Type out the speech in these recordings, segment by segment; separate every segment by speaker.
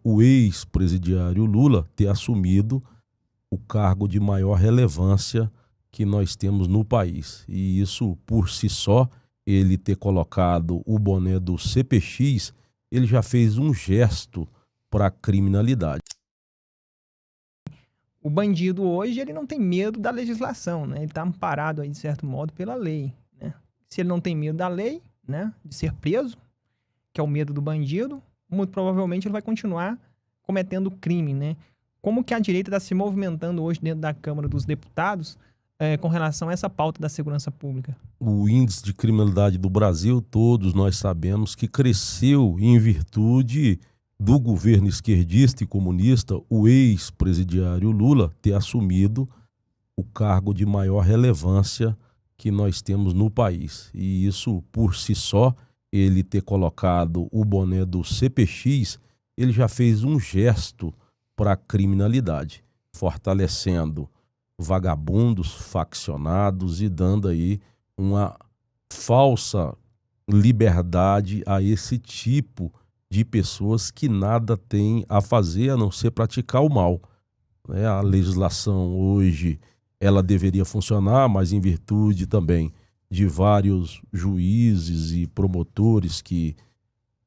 Speaker 1: o ex-presidiário Lula ter assumido o cargo de maior relevância que nós temos no país. E isso, por si só, ele ter colocado o boné do CPX, ele já fez um gesto para a criminalidade.
Speaker 2: O bandido hoje, ele não tem medo da legislação, né? Ele está amparado aí, de certo modo, pela lei, né? Se ele não tem medo da lei, né, de ser preso, que é o medo do bandido, muito provavelmente ele vai continuar cometendo crime, né? Como que a direita está se movimentando hoje dentro da Câmara dos Deputados com relação a essa pauta da segurança pública?
Speaker 1: O índice de criminalidade do Brasil, todos nós sabemos que cresceu em virtude do governo esquerdista e comunista, o ex-presidiário Lula ter assumido o cargo de maior relevância que nós temos no país. E isso, por si só, ele ter colocado o boné do CPX, ele já fez um gesto para a criminalidade, fortalecendo vagabundos, faccionados e dando aí uma falsa liberdade a esse tipo de pessoas que nada têm a fazer a não ser praticar o mal. A legislação hoje ela deveria funcionar, mas em virtude também de vários juízes e promotores que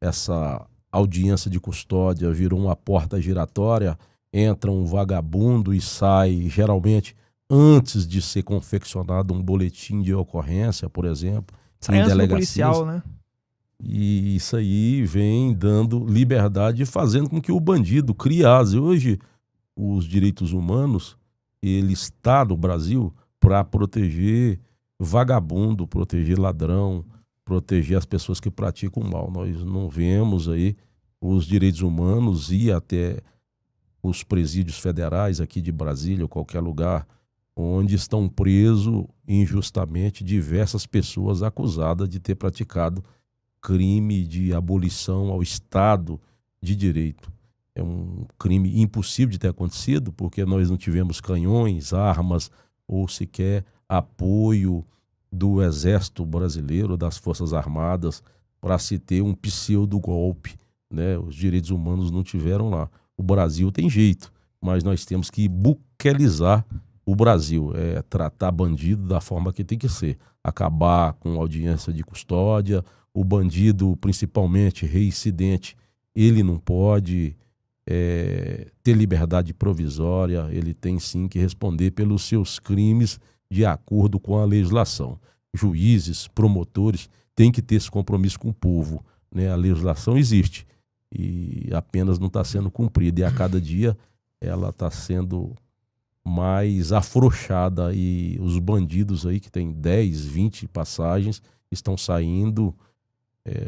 Speaker 1: essa audiência de custódia virou uma porta giratória, entra um vagabundo e sai geralmente antes de ser confeccionado um boletim de ocorrência, por exemplo,
Speaker 2: Sai
Speaker 1: em
Speaker 2: antes do
Speaker 1: delegacias.
Speaker 2: policial, né?
Speaker 1: E isso aí vem dando liberdade e fazendo com que o bandido crie asas. E hoje, os direitos humanos, ele está no Brasil para proteger vagabundo, proteger ladrão, proteger as pessoas que praticam o mal. Nós não vemos aí os direitos humanos ir até os presídios federais aqui de Brasília ou qualquer lugar onde estão presos injustamente diversas pessoas acusadas de ter praticado crime de abolição ao Estado de Direito. É um crime impossível de ter acontecido, porque nós não tivemos canhões, armas ou sequer apoio do Exército Brasileiro, das Forças Armadas, para se ter um pseudo-golpe, né? Os direitos humanos não tiveram lá. O Brasil tem jeito, mas nós temos que buquelizar o Brasil, tratar bandido da forma que tem que ser, acabar com audiência de custódia. O bandido, principalmente reincidente, ele não pode ter liberdade provisória, ele tem sim que responder pelos seus crimes de acordo com a legislação. Juízes, promotores têm que ter esse compromisso com o povo, né? A legislação existe e apenas não está sendo cumprida, e a cada dia ela está sendo mais afrouxada, e os bandidos aí que tem 10, 20 passagens estão saindo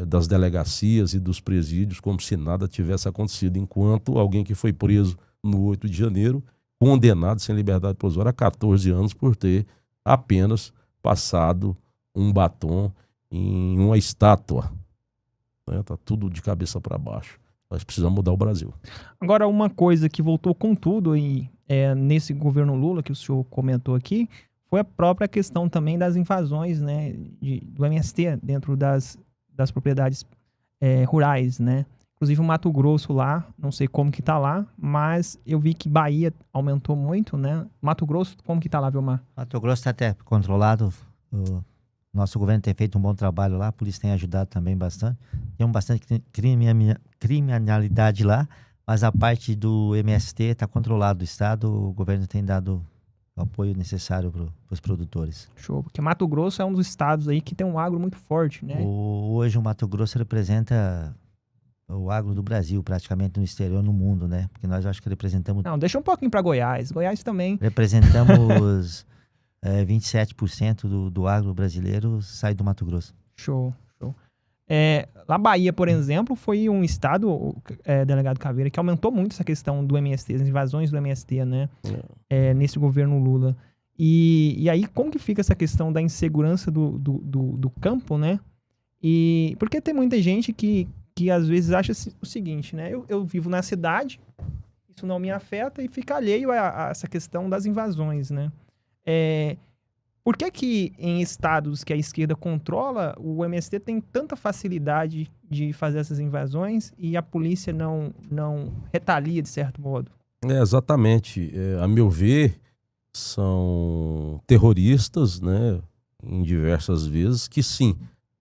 Speaker 1: das delegacias e dos presídios como se nada tivesse acontecido, enquanto alguém que foi preso no 8 de janeiro, condenado sem liberdade provisória a 14 anos por ter apenas passado um batom em uma estátua. Tá tudo de cabeça para baixo. Nós precisamos mudar o Brasil.
Speaker 2: Agora, uma coisa que voltou com tudo aí, nesse governo Lula, que o senhor comentou aqui, foi a própria questão também das invasões, né, do MST dentro das propriedades rurais, né? Inclusive o Mato Grosso lá, não sei como que tá lá, mas eu vi que Bahia aumentou muito, né? Mato Grosso, como que tá lá, Vilmar?
Speaker 3: Mato Grosso está até controlado. O nosso governo tem feito um bom trabalho lá, a polícia tem ajudado também bastante. Tem bastante criminalidade lá, mas a parte do MST está controlado do Estado, o governo tem dado o apoio necessário para os produtores.
Speaker 2: Show, porque Mato Grosso é um dos estados aí que tem um agro muito forte, né?
Speaker 3: Hoje o Mato Grosso representa o agro do Brasil, praticamente no exterior, no mundo, né? Porque nós acho que representamos...
Speaker 2: Não, deixa um pouquinho para Goiás. Goiás também.
Speaker 3: Representamos 27% do agro brasileiro sai do Mato Grosso.
Speaker 2: Show, show. Lá Bahia, por exemplo, foi um estado, delegado Caveira, que aumentou muito essa questão do MST, as invasões do MST, né? Nesse governo Lula. E aí, como que fica essa questão da insegurança do campo, né? E porque tem muita gente que às vezes acha o seguinte, né? Eu vivo na cidade, isso não me afeta e fica alheio a essa questão das invasões, né? Por que em estados que a esquerda controla, o MST tem tanta facilidade de fazer essas invasões e a polícia não retalia de certo modo?
Speaker 1: Exatamente. A meu ver, são terroristas, né, em diversas vezes, que sim,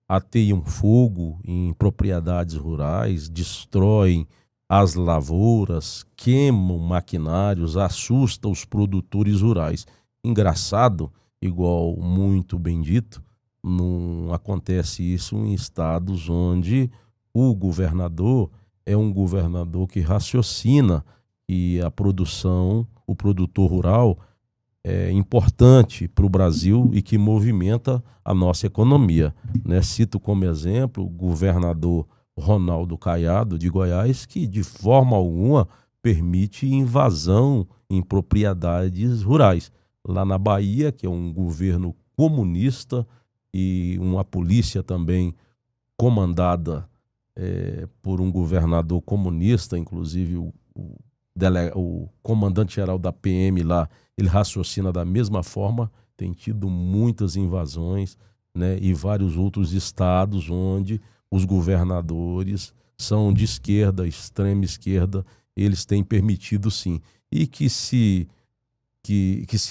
Speaker 1: ateiam fogo em propriedades rurais, destroem as lavouras, queimam maquinários, assustam os produtores rurais. Engraçado, igual muito bem dito, não acontece isso em estados onde o governador é um governador que raciocina e a produção, o produtor rural é importante para o Brasil e que movimenta a nossa economia, né? Cito como exemplo o governador Ronaldo Caiado, de Goiás, que de forma alguma permite invasão em propriedades rurais. Lá na Bahia, que é um governo comunista e uma polícia também comandada por um governador comunista, inclusive o comandante-geral da PM lá, ele raciocina da mesma forma, tem tido muitas invasões, né, e vários outros estados onde os governadores são de esquerda, extrema esquerda, eles têm permitido sim. E que se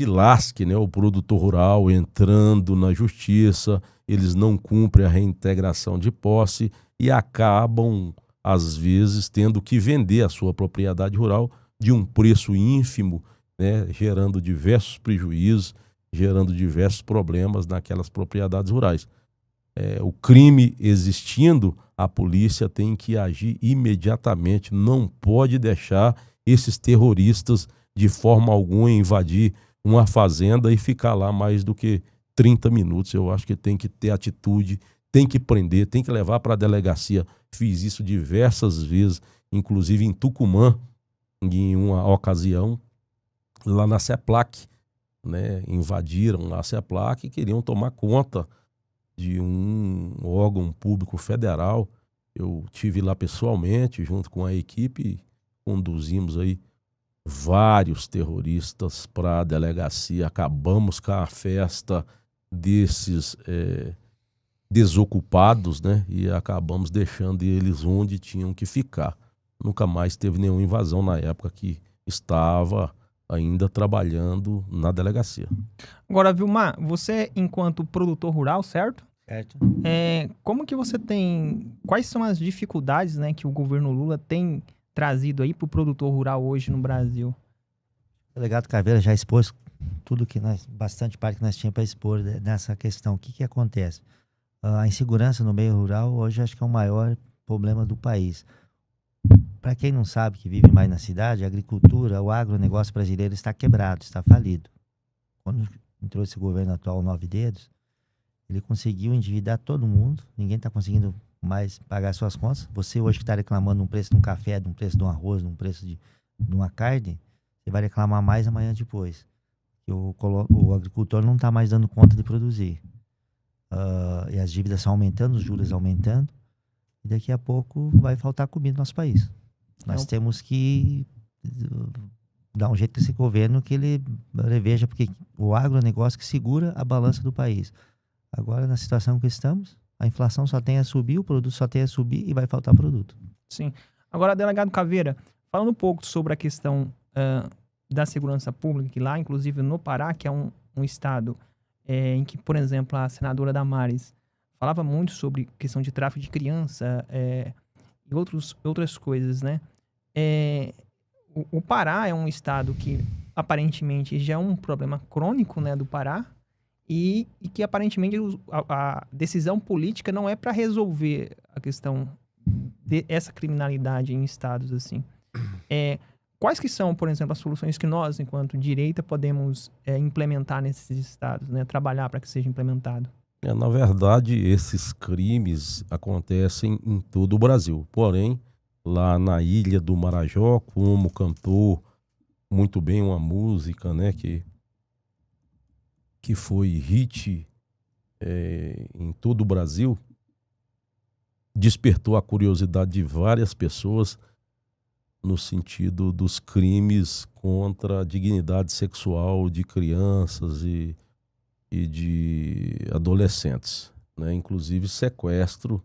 Speaker 1: lasque, né, o produtor rural entrando na justiça, eles não cumprem a reintegração de posse e acabam, às vezes, tendo que vender a sua propriedade rural de um preço ínfimo, né, gerando diversos prejuízos, gerando diversos problemas naquelas propriedades rurais. O crime existindo, a polícia tem que agir imediatamente, não pode deixar esses terroristas de forma alguma invadir uma fazenda e ficar lá mais do que 30 minutos. Eu acho que tem que ter atitude, tem que prender, tem que levar para a delegacia. Fiz isso diversas vezes, inclusive em Tucumã, em uma ocasião, lá na CEPLAC, né? Invadiram lá a CEPLAC e queriam tomar conta de um órgão público federal. Eu tive lá pessoalmente, junto com a equipe, conduzimos aí vários terroristas para a delegacia, acabamos com a festa desses desocupados, né? E acabamos deixando eles onde tinham que ficar. Nunca mais teve nenhuma invasão na época que estava ainda trabalhando na delegacia.
Speaker 2: Agora, Vilmar, você enquanto produtor rural, certo?
Speaker 3: Certo.
Speaker 2: Como que você quais são as dificuldades, né, que o governo Lula tem trazido aí para o produtor rural hoje no Brasil?
Speaker 3: O delegado Caveira já expôs tudo bastante parte que nós tínhamos para expor nessa questão. O que acontece? A insegurança no meio rural hoje acho que é o maior problema do país. Para quem não sabe, que vive mais na cidade, a agricultura, o agronegócio brasileiro está quebrado, está falido. Quando entrou esse governo atual, 9 dedos, ele conseguiu endividar todo mundo, ninguém está conseguindo mais pagar suas contas. Você hoje que está reclamando um preço de um café, de um preço de um arroz, de um preço de uma carne, você vai reclamar mais amanhã depois. Que o agricultor não está mais dando conta de produzir. E as dívidas estão aumentando, os juros aumentando, e daqui a pouco vai faltar comida no nosso país. Nós temos que dar um jeito para esse governo que ele reveja, porque o agronegócio que segura a balança do país. Agora, na situação que estamos, a inflação só tem a subir, o produto só tem a subir e vai faltar produto.
Speaker 2: Sim. Agora, delegado Caveira, falando um pouco sobre a questão da segurança pública, que lá, inclusive no Pará, que é um estado em que, por exemplo, a senadora Damares falava muito sobre questão de tráfico de criança e outras coisas, né? O Pará é um estado que aparentemente já é um problema crônico, né, do Pará, e que aparentemente a decisão política não é para resolver a questão dessa criminalidade em estados assim. Quais que são, por exemplo, as soluções que nós, enquanto direita, podemos implementar nesses estados, né, trabalhar para que seja implementado?
Speaker 1: Na verdade, esses crimes acontecem em todo o Brasil. Porém, lá na Ilha do Marajó, como cantou muito bem uma música, né, que foi hit em todo o Brasil, despertou a curiosidade de várias pessoas no sentido dos crimes contra a dignidade sexual de crianças e e de adolescentes, né? Inclusive sequestro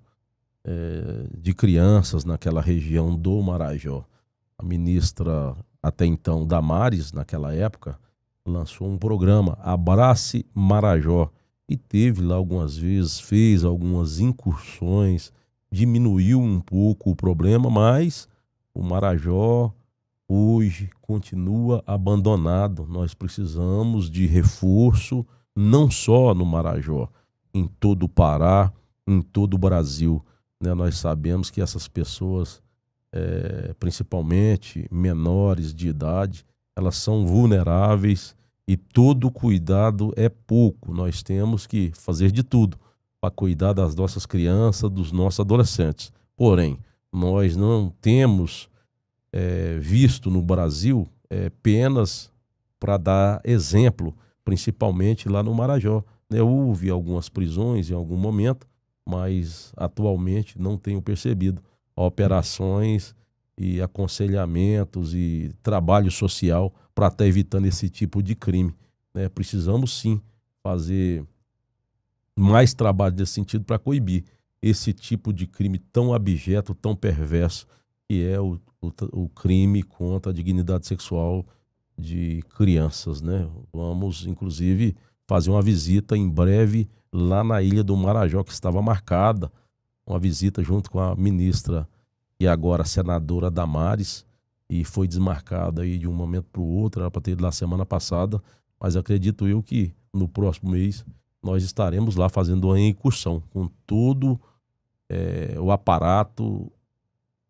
Speaker 1: de crianças naquela região do Marajó. A ministra, até então, Damares, naquela época, lançou um programa, Abrace Marajó, e teve lá algumas vezes, fez algumas incursões, diminuiu um pouco o problema, mas o Marajó hoje continua abandonado. Nós precisamos de reforço, não só no Marajó, em todo o Pará, em todo o Brasil, né? Nós sabemos que essas pessoas, principalmente menores de idade, elas são vulneráveis e todo cuidado é pouco. Nós temos que fazer de tudo para cuidar das nossas crianças, dos nossos adolescentes. Porém, nós não temos visto no Brasil penas para dar exemplo, principalmente lá no Marajó, né? Houve algumas prisões em algum momento, mas atualmente não tenho percebido operações e aconselhamentos e trabalho social para estar evitando esse tipo de crime, né? Precisamos sim fazer mais trabalho nesse sentido para coibir esse tipo de crime tão abjeto, tão perverso, que é o crime contra a dignidade sexual de crianças, né? Vamos, inclusive, fazer uma visita em breve lá na Ilha do Marajó, que estava marcada, uma visita junto com a ministra e agora senadora Damares, e foi desmarcada aí de um momento para o outro, era para ter ido lá semana passada, mas acredito eu que no próximo mês nós estaremos lá fazendo uma incursão com todo o aparato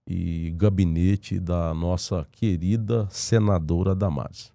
Speaker 1: e gabinete da nossa querida senadora Damares.